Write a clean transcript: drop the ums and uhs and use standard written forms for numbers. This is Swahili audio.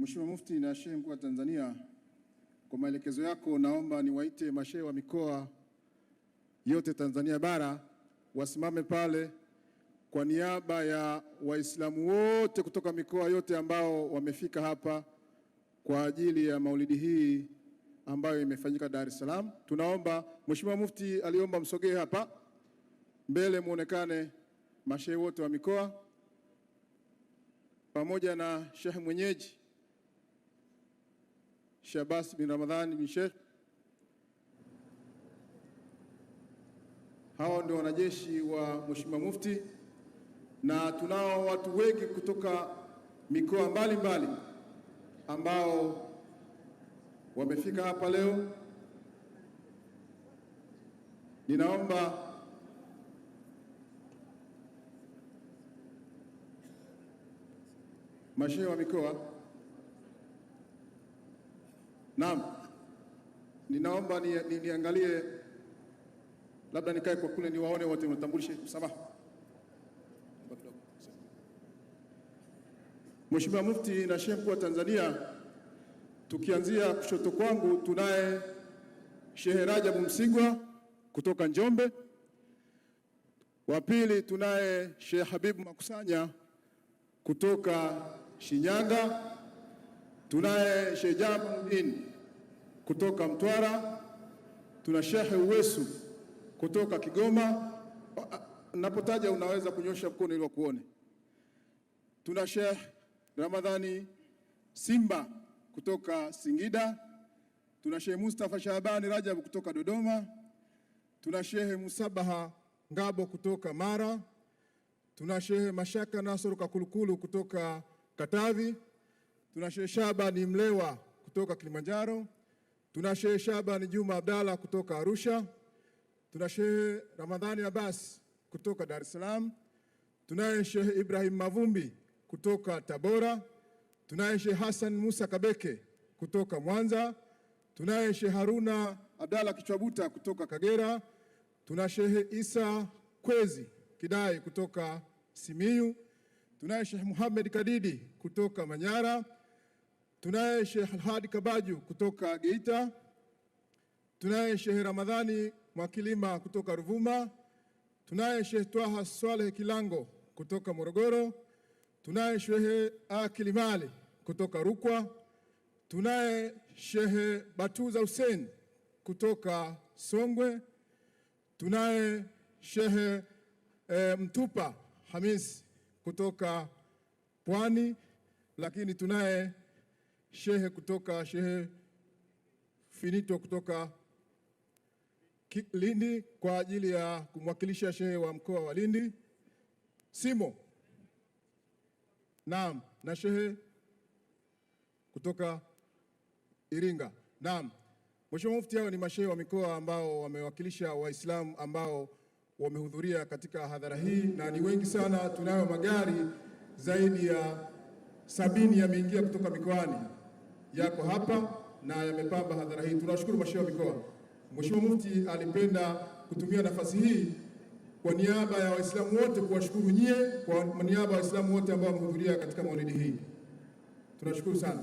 Mheshimiwa Mufti na Shehe Mkuu wa Tanzania, kwa maelekezo yako naomba niwaite mashehe wa mikoa yote Tanzania bara wasimame pale kwa niaba ya Waislamu wote kutoka mikoa yote ambao wamefika hapa kwa ajili ya maulidi hii ambayo imefanyika Dar es Salaam. Tunaomba Mheshimiwa Mufti aliomba msogee hapa mbele muonekane mashehe wote wa mikoa pamoja na Sheikh mwenyeji Shabas bin Ramadhani bin Sheikh. Hao ndio wanajeshi wa Mheshimiwa Mufti, na tunao watu wengi kutoka mikoa mbalimbali ambao wamefika hapa leo. Ninaomba mashehe wa mikoa, naam, ninaomba niangalie, labda nikae kwa kule niwaone wote, mtambulishe sabaha. Mheshimiwa Mufti na Shehe Mkuu wa Tanzania, tukianzia kushoto kwangu tunaye Shehe Rajabu Msigwa kutoka Njombe. Wa pili tunaye Shehe Habibu Makusanya kutoka Shinyanga. Tunaye Shehe Jamaluddin kutoka Mtwara. Tuna Shehe Uwesu kutoka Kigoma. Napotaja unaweza kunyosha mkono ili wakuone. Tuna Shehe Ramadhani Simba kutoka Singida. Tuna Shehe Mustafa Shabani Rajab kutoka Dodoma. Tuna Shehe Musabaha Ngabo kutoka Mara. Tuna Shehe Mashaka Nasoro Kakulukulu kutoka Katavi. Tuna Shehe Shabani Mlewa kutoka Kilimanjaro. Tuna Shehe Shabani Juma Abdalla kutoka Arusha. Tuna Shehe Ramadhani Abbas kutoka Dar es Salaam. Tunaye Shehe Ibrahim Mavumbi kutoka Tabora. Tunaye Shehe Hassan Musa Kabeke kutoka Mwanza. Tunaye Shehe Haruna Abdalla Kichwabuta kutoka Kagera. Tuna Shehe Isa Kwezi Kidai kutoka Simiyu. Tunaye Shehe Muhammad Kadidi kutoka Manyara. Tunaye Shehe Hadi Kabaju kutoka Geita. Tunaye Shehe Ramadhani Mwakilima kutoka Ruvuma. Tunaye Shehe Twaha Swaleh Kilango kutoka Morogoro. Tunaye Shehe Akilimali kutoka Rukwa. Tunaye Shehe Batuza Hussein kutoka Songwe. Tunaye Shehe Mtupa Hamis kutoka Pwani, lakini tunaye Shehe Finito kutoka Lindi kwa ajili ya kumwakilisha Shehe wa mkoa wa Lindi. Simo. Naam, na Shehe kutoka Iringa. Naam. Mheshimiwa Mufti, hao ni mashehe wa mikoa ambao wamewakilisha Waislamu ambao wamehudhuria katika hadhara hii, na ni wengi sana. Tunayo magari zaidi ya 70 yameingia kutoka mikoani, yako hapa na yamepamba hadhara hii. Tunashukuru mashehe wa mikoa. Mheshimiwa Mufti alipenda kutumia nafasi hii kwa niaba ya Waislamu wote kuwashukuru nyie, kwa niaba ya Waislamu wote ambao wamehudhuria katika maulidi hii. Tunashukuru sana.